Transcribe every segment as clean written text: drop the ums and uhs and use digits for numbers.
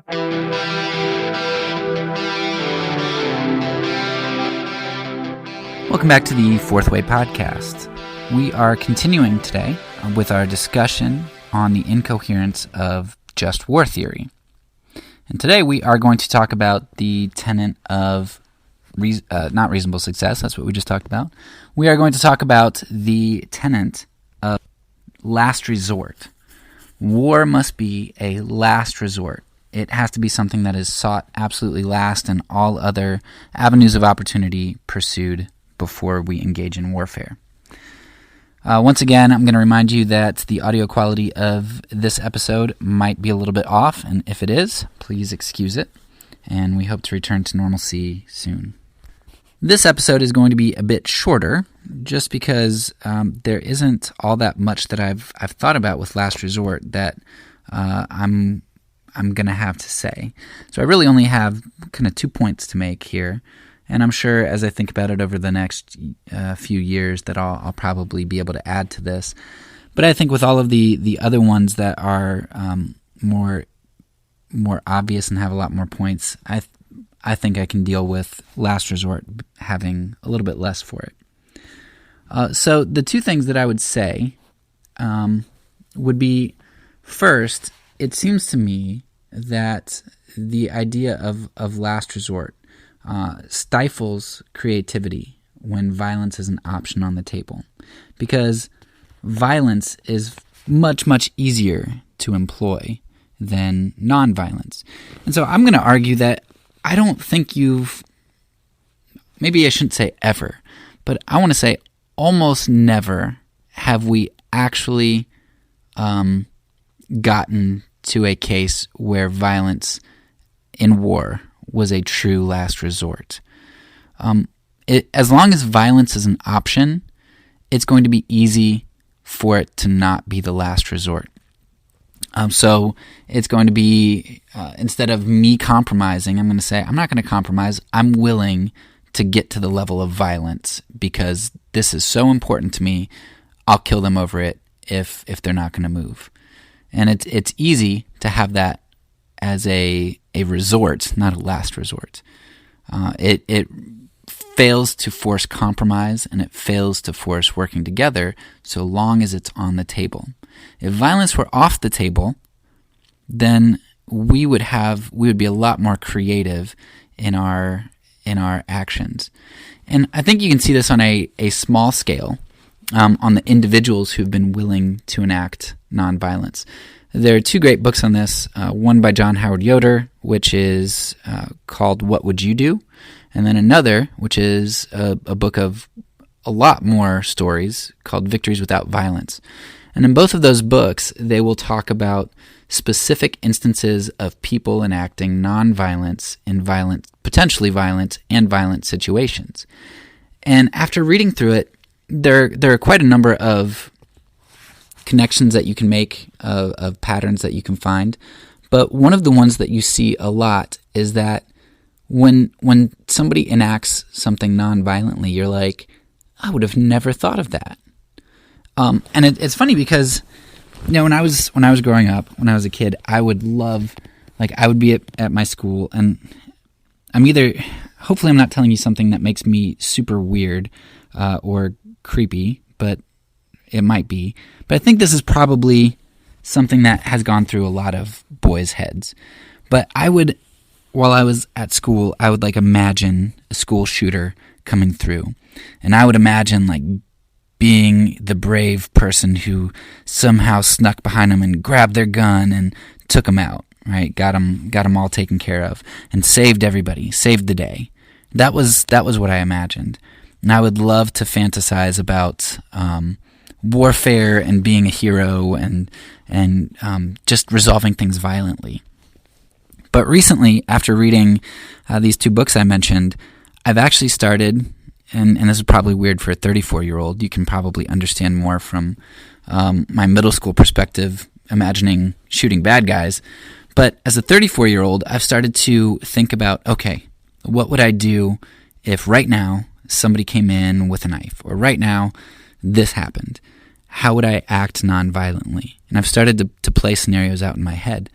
Welcome back to the Fourth Way Podcast. We are continuing today with our discussion on the incoherence of just war theory. And today we are going to talk about the tenet of not reasonable success. That's what we just talked about. We are going to talk about the tenet of last resort. War must be a last resort. It has to be something that is sought absolutely last and all other avenues of opportunity pursued before we engage in warfare. Once again, I'm going to remind you that the audio quality of this episode might be a little bit off, and if it is, please excuse it, and we hope to return to normalcy soon. This episode is going to be a bit shorter, just because there isn't all that much that I've thought about with last resort that I'm going to have to say. So I really only have kind of 2 points to make here. And I'm sure as I think about it over the next few years that I'll probably be able to add to this. But I think with all of the other ones that are more obvious and have a lot more points, I think I can deal with last resort having a little bit less for it. So the two things that I would say would be, first, it seems to me that the idea of last resort stifles creativity when violence is an option on the table, because violence is much, much easier to employ than nonviolence. And so I'm going to argue that I don't think maybe I shouldn't say ever, but I want to say almost never have we actually gotten to a case where violence in war was a true last resort. As long as violence is an option, it's going to be easy for it to not be the last resort. So it's going to be, instead of me compromising, I'm going to say, I'm not going to compromise. I'm willing to get to the level of violence because this is so important to me. I'll kill them over it if they're not going to move. And it's easy to have that as a resort, not a last resort. It fails to force compromise, and it fails to force working together so long as it's on the table. If violence were off the table, then we would be a lot more creative in our actions. And I think you can see this on a small scale, on the individuals who've been willing to enact nonviolence. There are two great books on this, one by John Howard Yoder, which is called What Would You Do? And then another, which is a book of a lot more stories called Victories Without Violence. And in both of those books, they will talk about specific instances of people enacting nonviolence in potentially violent and violent situations. And after reading through it, there are quite a number of connections that you can make, of patterns that you can find. But one of the ones that you see a lot is that when somebody enacts something non-violently, you're like, I would have never thought of that. And it's funny because, when I was growing up, when I was a kid, I would love, I would be at my school, and hopefully I'm not telling you something that makes me super weird or creepy, but it might be. But I think this is probably something that has gone through a lot of boys' heads. But while I was at school, I would imagine a school shooter coming through. And I would imagine being the brave person who somehow snuck behind them and grabbed their gun and took them out, right? Got them all taken care of and saved everybody, saved the day. That was what I imagined. And I would love to fantasize about warfare and being a hero and just resolving things violently. But recently, after reading these two books I mentioned, I've actually started, and this is probably weird for a 34-year-old, you can probably understand more from my middle school perspective, imagining shooting bad guys. But as a 34-year-old, I've started to think about, okay, what would I do if right now somebody came in with a knife, or right now this happened? How would I act non-violently? And I've started to play scenarios out in my head.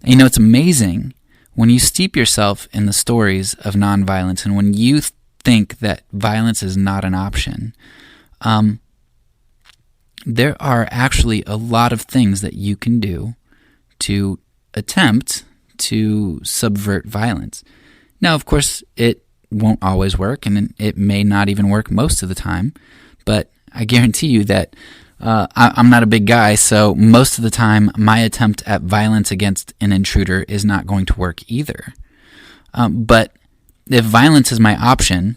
And it's amazing when you steep yourself in the stories of nonviolence and when you think that violence is not an option, there are actually a lot of things that you can do to attempt to subvert violence. Now, of course, it won't always work, and it may not even work most of the time, but I guarantee you that I'm not a big guy, so most of the time my attempt at violence against an intruder is not going to work either. But if violence is my option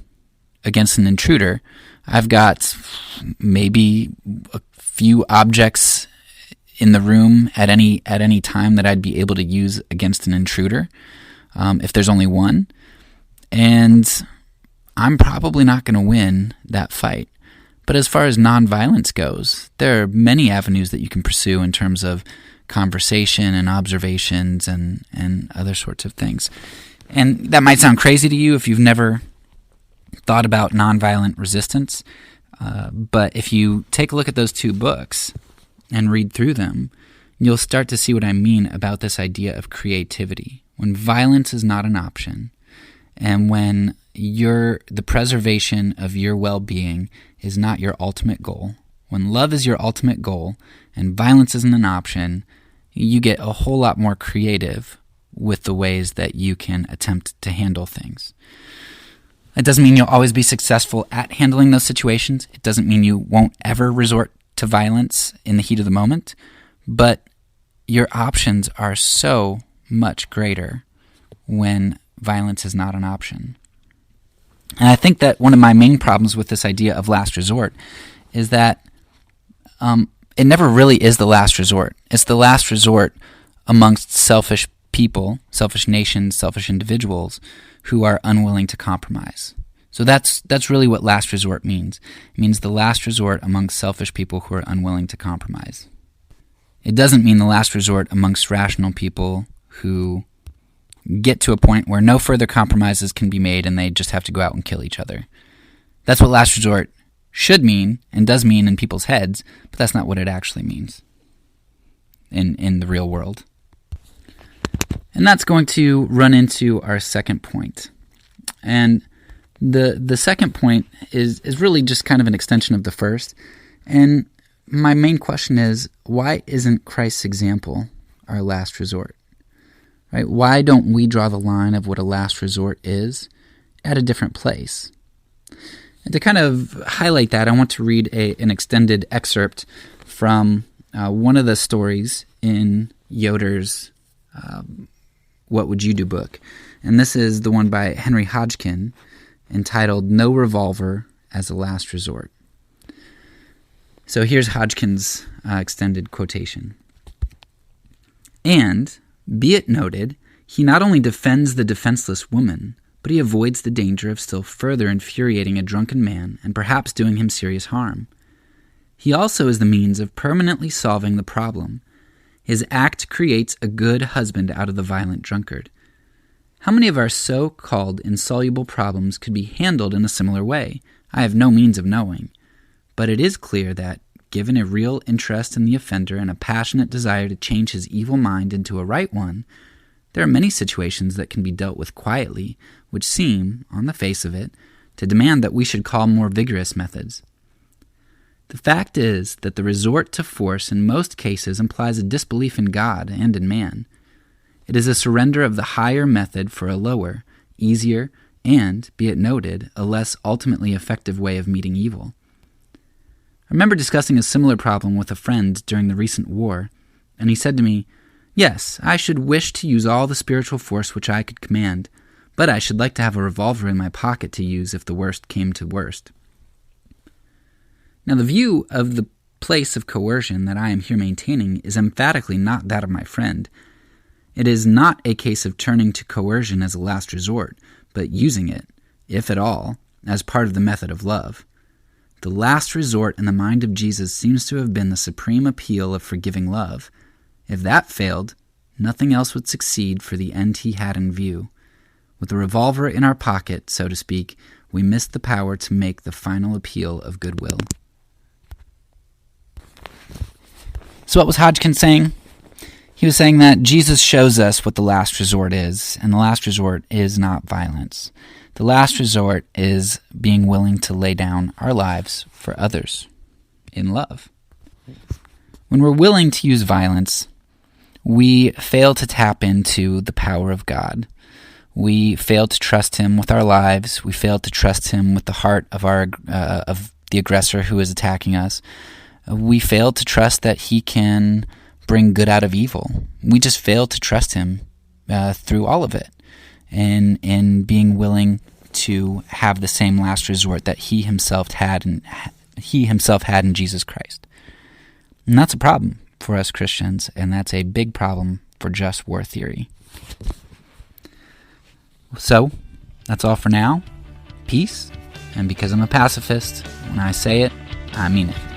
against an intruder, I've got maybe a few objects in the room at any time that I'd be able to use against an intruder, if there's only one. And I'm probably not going to win that fight. But as far as nonviolence goes, there are many avenues that you can pursue in terms of conversation and observations and other sorts of things. And that might sound crazy to you if you've never thought about nonviolent resistance. But if you take a look at those two books and read through them, you'll start to see what I mean about this idea of creativity. When violence is not an option, and when the preservation of your well-being is not your ultimate goal, when love is your ultimate goal and violence isn't an option, you get a whole lot more creative with the ways that you can attempt to handle things. It doesn't mean you'll always be successful at handling those situations. It doesn't mean you won't ever resort to violence in the heat of the moment, but your options are so much greater when violence is not an option. And I think that one of my main problems with this idea of last resort is that it never really is the last resort. It's the last resort amongst selfish people, selfish nations, selfish individuals who are unwilling to compromise. So that's really what last resort means. It means the last resort amongst selfish people who are unwilling to compromise. It doesn't mean the last resort amongst rational people who get to a point where no further compromises can be made and they just have to go out and kill each other. That's what last resort should mean and does mean in people's heads, but that's not what it actually means in the real world. And that's going to run into our second point. And the second point is really just kind of an extension of the first. And my main question is, why isn't Christ's example our last resort? Right? Why don't we draw the line of what a last resort is at a different place? And to kind of highlight that, I want to read an extended excerpt from one of the stories in Yoder's What Would You Do book. And this is the one by Henry Hodgkin, entitled No Revolver as a Last Resort. So here's Hodgkin's extended quotation. And, be it noted, he not only defends the defenseless woman, but he avoids the danger of still further infuriating a drunken man and perhaps doing him serious harm. He also is the means of permanently solving the problem. His act creates a good husband out of the violent drunkard. How many of our so-called insoluble problems could be handled in a similar way? I have no means of knowing. But it is clear that, given a real interest in the offender and a passionate desire to change his evil mind into a right one, there are many situations that can be dealt with quietly, which seem, on the face of it, to demand that we should call more vigorous methods. The fact is that the resort to force in most cases implies a disbelief in God and in man. It is a surrender of the higher method for a lower, easier, and, be it noted, a less ultimately effective way of meeting evil. I remember discussing a similar problem with a friend during the recent war, and he said to me, "Yes, I should wish to use all the spiritual force which I could command, but I should like to have a revolver in my pocket to use if the worst came to worst." Now, the view of the place of coercion that I am here maintaining is emphatically not that of my friend. It is not a case of turning to coercion as a last resort, but using it, if at all, as part of the method of love. The last resort in the mind of Jesus seems to have been the supreme appeal of forgiving love. If that failed, nothing else would succeed for the end he had in view. With the revolver in our pocket, so to speak, we missed the power to make the final appeal of goodwill. So what was Hodgkin saying? He was saying that Jesus shows us what the last resort is, and the last resort is not violence. The last resort is being willing to lay down our lives for others in love. When we're willing to use violence, we fail to tap into the power of God. We fail to trust Him with our lives. We fail to trust Him with the heart of of the aggressor who is attacking us. We fail to trust that He can bring good out of evil. We just fail to trust Him through all of it, and in being willing to have the same last resort that He Himself had in Jesus Christ. And that's a problem for us Christians, and that's a big problem for just war theory. So, that's all for now. Peace, and because I'm a pacifist, when I say it, I mean it.